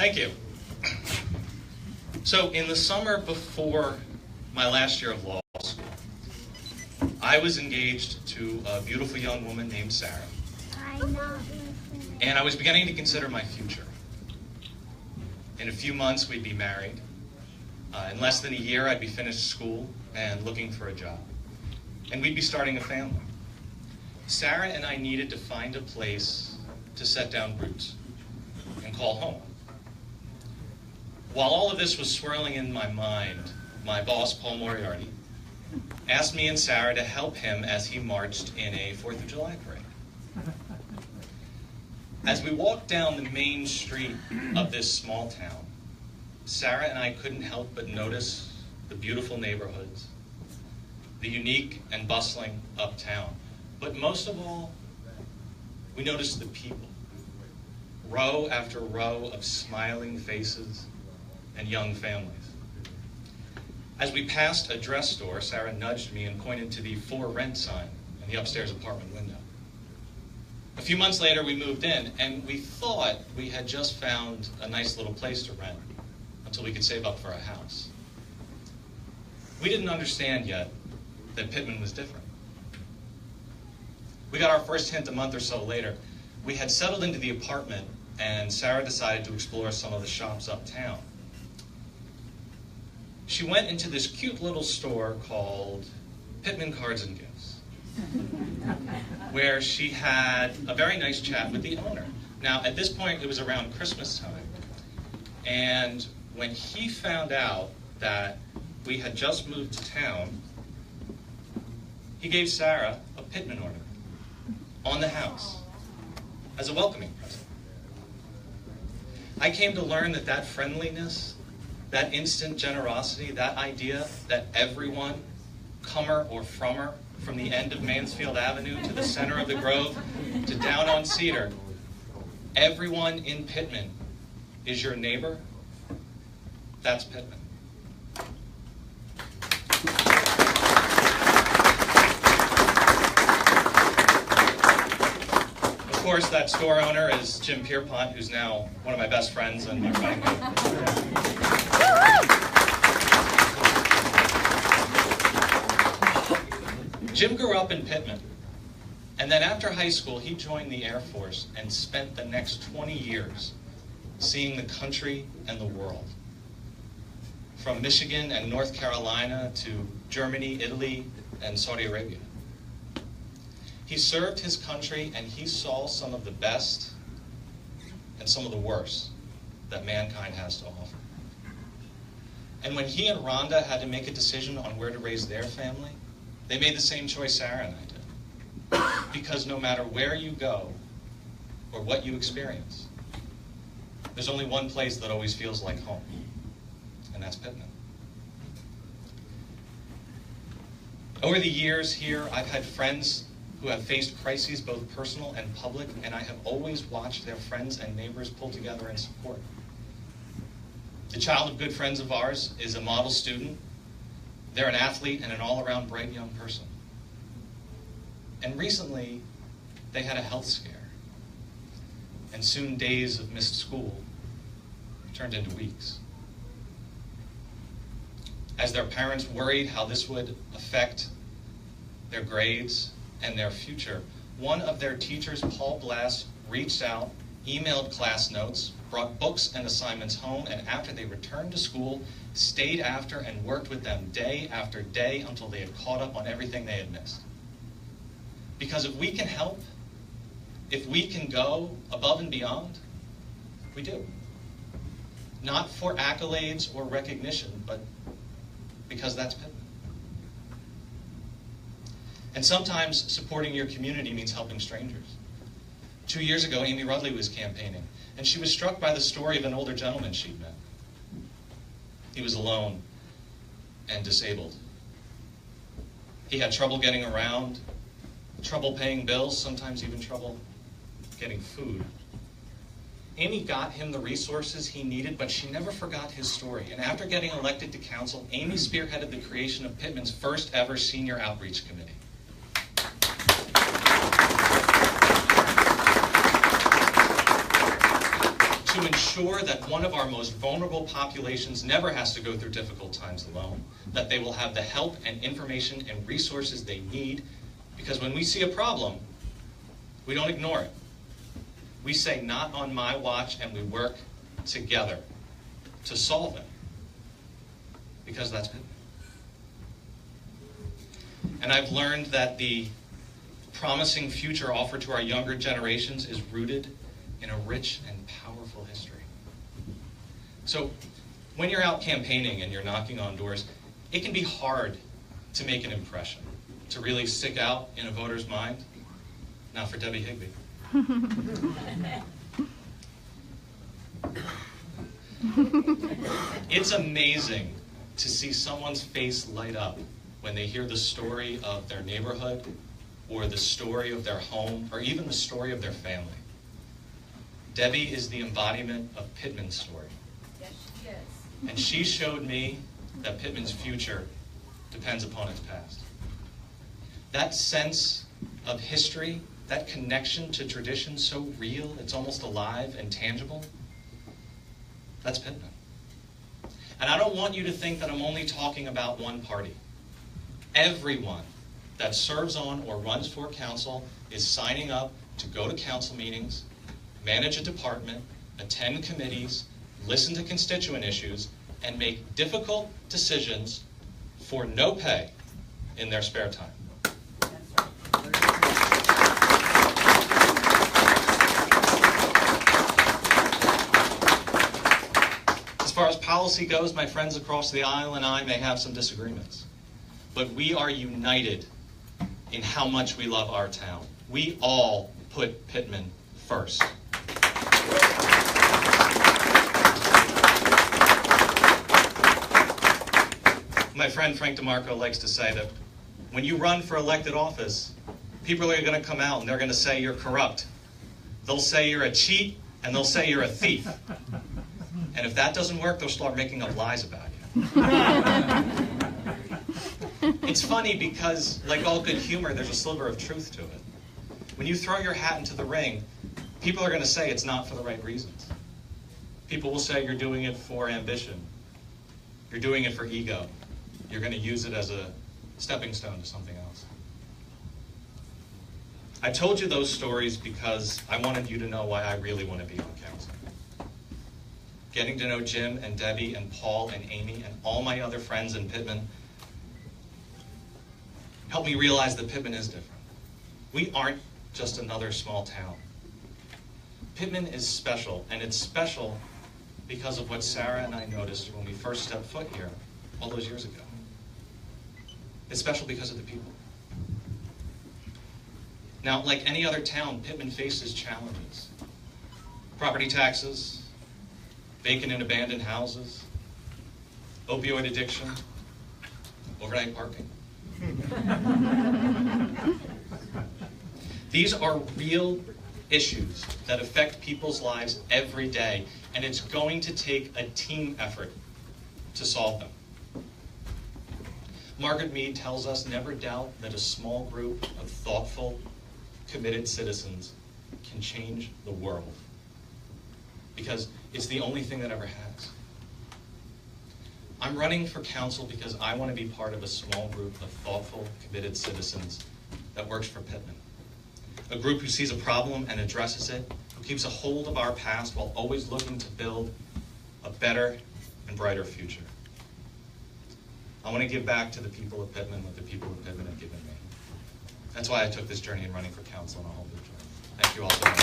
Thank you. So in the summer before my last year of law school, I was engaged to a beautiful young woman named Sarah. And I was beginning to consider my future. In a few months, we'd be married. In less than a year, I'd be finished school and looking for a job. And we'd be starting a family. Sarah and I needed to find a place to set down roots and call home. While all of this was swirling in my mind, my boss, Paul Moriarty, asked me and Sarah to help him as he marched in a 4th of July parade. As we walked down the main street of this small town, Sarah and I couldn't help but notice the beautiful neighborhoods, the unique and bustling uptown. But most of all, we noticed the people. Row after row of smiling faces and young families. As we passed a dress store, Sarah nudged me and pointed to the "For Rent" sign in the upstairs apartment window. A few months later, we moved in, and we thought we had just found a nice little place to rent until we could save up for a house. We didn't understand yet that Pitman was different. We got our first hint a month or so later. We had settled into the apartment, and Sarah decided to explore some of the shops uptown. She went into this cute little store called Pitman Cards and Gifts, where she had a very nice chat with the owner. Now, at this point, it was around Christmas time, and when he found out that we had just moved to town, he gave Sarah a Pitman ornament on the house as a welcoming present. I came to learn that that friendliness, that instant generosity, that idea that everyone, comer or frommer, from the end of Mansfield Avenue to the center of the Grove to down on Cedar, everyone in Pitman is your neighbor, that's Pitman. Of course, that store owner is Jim Pierpont, who's now one of my best friends and my running mate. Jim grew up in Pitman, and then after high school, he joined the Air Force and spent the next 20 years seeing the country and the world. From Michigan and North Carolina to Germany, Italy, and Saudi Arabia. He served his country and he saw some of the best and some of the worst that mankind has to offer. And when he and Rhonda had to make a decision on where to raise their family, they made the same choice Sarah and I did. Because no matter where you go or what you experience, there's only one place that always feels like home, and that's Pitman. Over the years here, I've had friends who have faced crises, both personal and public, and I have always watched their friends and neighbors pull together and support. The child of good friends of ours is a model student. They're an athlete and an all-around bright young person. And recently, they had a health scare. And soon days of missed school turned into weeks. As their parents worried how this would affect their grades and their future, one of their teachers, Paul Blass, reached out, emailed class notes, brought books and assignments home, and after they returned to school, stayed after and worked with them day after day until they had caught up on everything they had missed. Because if we can help, if we can go above and beyond, we do. Not for accolades or recognition, but because that's Pitman. And sometimes supporting your community means helping strangers. 2 years ago, Amy Rudley was campaigning, and she was struck by the story of an older gentleman she'd met. He was alone and disabled. He had trouble getting around, trouble paying bills, sometimes even trouble getting food. Amy got him the resources he needed, but she never forgot his story. And after getting elected to council, Amy spearheaded the creation of Pitman's first ever senior outreach committee. To to ensure that one of our most vulnerable populations never has to go through difficult times alone, that they will have the help and information and resources they need, because when we see a problem, we don't ignore it. We say, not on my watch, and we work together to solve it, because that's Pitman. And I've learned that the promising future offered to our younger generations is rooted in a rich and powerful history. So when you're out campaigning and you're knocking on doors, it can be hard to make an impression, to really stick out in a voter's mind. Not for Debbie Higbee. It's amazing to see someone's face light up when they hear the story of their neighborhood, or the story of their home, or even the story of their family. Debbie is the embodiment of Pitman's story. Yes, she is. And she showed me that Pitman's future depends upon its past. That sense of history, that connection to tradition, so real, it's almost alive and tangible, that's Pitman. And I don't want you to think that I'm only talking about one party. Everyone that serves on or runs for council is signing up to go to council meetings, manage a department, attend committees, listen to constituent issues, and make difficult decisions for no pay in their spare time. As far as policy goes, my friends across the aisle and I may have some disagreements, but we are united in how much we love our town. We all put Pitman first. My friend Frank DeMarco likes to say that when you run for elected office, people are going to come out and they're going to say you're corrupt. They'll say you're a cheat, and they'll say you're a thief. And if that doesn't work, they'll start making up lies about you. It's funny because, like all good humor, there's a sliver of truth to it. When you throw your hat into the ring, people are going to say it's not for the right reasons. People will say you're doing it for ambition. You're doing it for ego. You're going to use it as a stepping stone to something else. I told you those stories because I wanted you to know why I really want to be on council. Getting to know Jim and Debbie and Paul and Amy and all my other friends in Pitman helped me realize that Pitman is different. We aren't just another small town. Pitman is special, and it's special because of what Sarah and I noticed when we first stepped foot here all those years ago. It's special because of the people. Now, like any other town, Pitman faces challenges. Property taxes, vacant and abandoned houses, opioid addiction, overnight parking. These are real issues that affect people's lives every day, and it's going to take a team effort to solve them. Margaret Mead tells us, never doubt that a small group of thoughtful, committed citizens can change the world, because it's the only thing that ever has. I'm running for council because I want to be part of a small group of thoughtful, committed citizens that works for Pitman. A group who sees a problem and addresses it, who keeps a hold of our past while always looking to build a better and brighter future. I want to give back to the people of Pitman what the people of Pitman have given me. That's why I took this journey in running for council, and I hope you enjoy it. Thank you all so much.